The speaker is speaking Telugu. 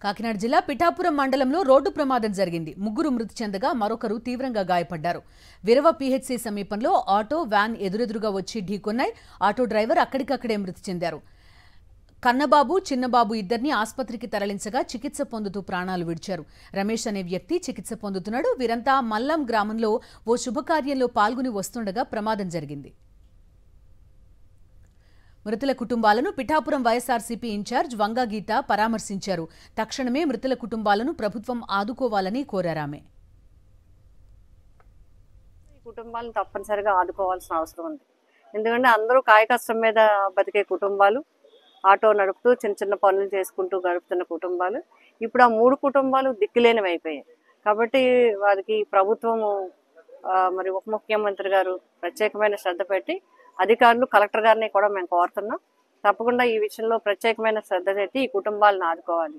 కాకినాడ జిల్లా పిఠాపురం మండలంలో రోడ్డు ప్రమాదం జరిగింది. ముగ్గురు మృతి చెందగా మరొకరు తీవ్రంగా గాయపడ్డారు. విరవ పీహెచ్సీ సమీపంలో ఆటో, వ్యాన్ ఎదురెదురుగా వచ్చి ఢీకొన్నాయి. ఆటో డ్రైవర్ అక్కడికక్కడే మృతి చెందారు. కన్నబాబు, చిన్నబాబు ఇద్దరిని ఆసుపత్రికి తరలించగా చికిత్స పొందుతూ ప్రాణాలు విడిచారు. రమేష్ అనే వ్యక్తి చికిత్స పొందుతున్నాడు. వీరంతా మల్లం గ్రామంలో ఓ శుభకార్యంలో పాల్గొని వస్తుండగా ప్రమాదం జరిగింది. మృతుల కుటుంబాలను పిఠాపురం వైఎస్ఆర్సీపీ ఇన్ఛార్జ్ వంగా గీత పరామర్శించారు. తక్షణమే మృతుల కుటుంబాలను ప్రభుత్వం ఆదుకోవాలని కోరారామె. ఈ కుటుంబాలను తప్పనిసరిగా ఆదుకోవాల్సిన అవసరం ఉంది. ఎందుకంటే అందరూ కాయకష్టం మీద బతికే కుటుంబాలు, ఆటో నడుపుతూ చిన్న చిన్న పనులు చేసుకుంటూ గడుపుతున్న కుటుంబాలు. ఇప్పుడు ఆ 3 కుటుంబాలు దిక్కులేనివి అయిపోయాయి. కాబట్టి వారికి ప్రభుత్వము మరి ఉప ముఖ్యమంత్రి గారు ప్రత్యేకమైన శ్రద్ధ పెట్టి, అధికారులు కలెక్టర్ గారిని కూడా మేము కోరుతున్నాం. తప్పకుండా ఈ విషయంలో ప్రత్యేకమైన శ్రద్ధ పెట్టి ఈ కుటుంబాలను ఆదుకోవాలి.